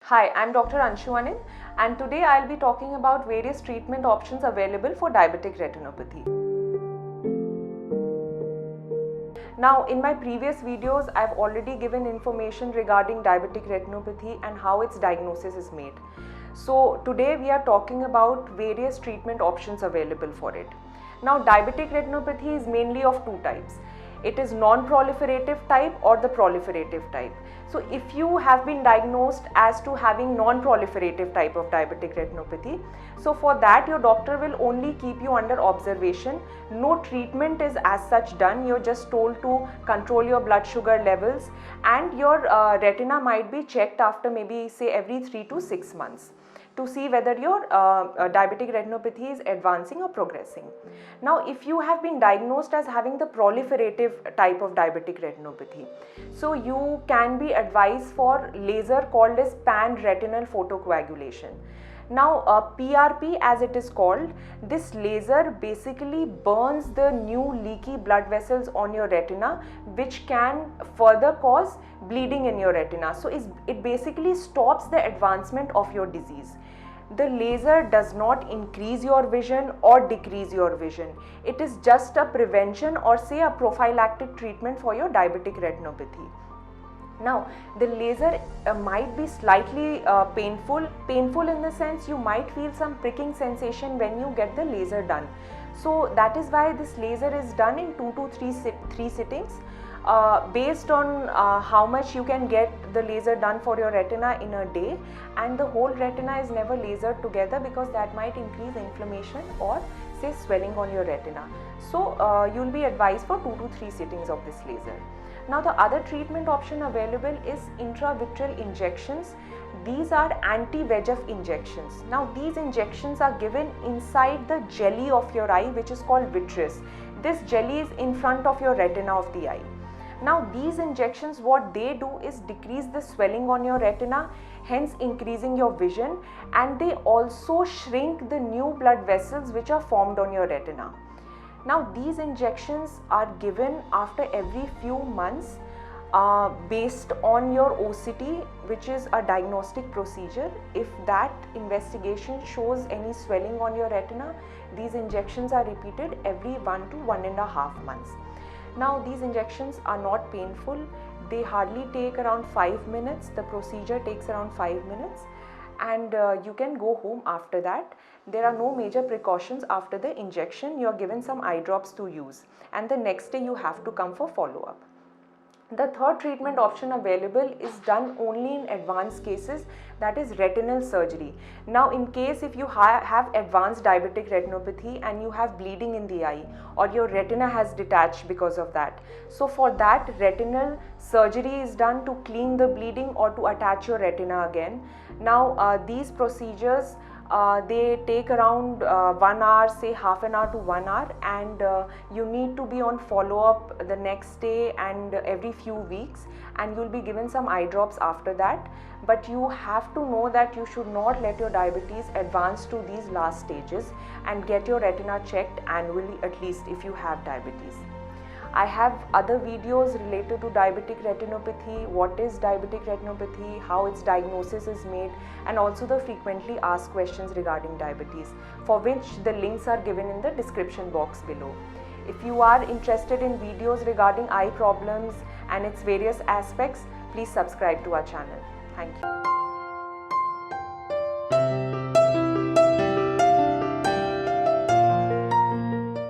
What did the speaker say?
Hi, I'm Dr. Anshu Anil, and today I'll be talking about various treatment options available for diabetic retinopathy. Now, in my previous videos, I've already given information regarding diabetic retinopathy and how its diagnosis is made. So today we are talking about various treatment options available for it. Now, diabetic retinopathy is mainly of two types. It is non-proliferative type or the proliferative type. So if you have been diagnosed as to having non-proliferative type of diabetic retinopathy, so for that your doctor will only keep you under observation. No treatment is as such done. You're just told to control your blood sugar levels, and your retina might be checked after maybe say every 3 to 6 months to see whether your diabetic retinopathy is advancing or progressing. Now, if you have been diagnosed as having the proliferative type of diabetic retinopathy, so you can be advised for laser called as pan-retinal photocoagulation. Now, PRP as it is called, this laser basically burns the new leaky blood vessels on your retina, which can further cause bleeding in your retina. So it basically stops the advancement of your disease. The laser does not increase your vision or decrease your vision. It is just a prevention or say a prophylactic treatment for your diabetic retinopathy. Now, the laser might be slightly painful in the sense you might feel some pricking sensation when you get the laser done. So that is why this laser is done in 2 to 3 sittings. Based on how much you can get the laser done for your retina in a day, and the whole retina is never lasered together because that might increase inflammation or say swelling on your retina. So you will be advised for 2 to 3 sittings of this laser. Now, the other treatment option available is intravitreal injections. These are anti-VEGF injections. Now, these injections are given inside the jelly of your eye, which is called vitreous. This jelly is in front of your retina of the eye. Now, these injections, what they do is decrease the swelling on your retina, hence increasing your vision, and they also shrink the new blood vessels which are formed on your retina. Now, these injections are given after every few months based on your OCT, which is a diagnostic procedure. If that investigation shows any swelling on your retina, these injections are repeated every 1 to 1.5 months. Now, these injections are not painful. They hardly take around 5 minutes. The procedure takes around 5 minutes, and you can go home after that. There are no major precautions after the injection. You are given some eye drops to use, and the next day you have to come for follow-up. The third treatment option available is done only in advanced cases, that is retinal surgery. Now, in case if you have advanced diabetic retinopathy and you have bleeding in the eye, or your retina has detached because of that, so for that retinal surgery is done to clean the bleeding or to attach your retina again. Now, these procedures they take around 1 hour, say half an hour to 1 hour, and you need to be on follow-up the next day and every few weeks, and you will be given some eye drops after that. But you have to know that you should not let your diabetes advance to these last stages, and get your retina checked annually at least if you have diabetes. I have other videos related to diabetic retinopathy, what is diabetic retinopathy, how its diagnosis is made, and also the frequently asked questions regarding diabetes, for which the links are given in the description box below. If you are interested in videos regarding eye problems and its various aspects, please subscribe to our channel. Thank you.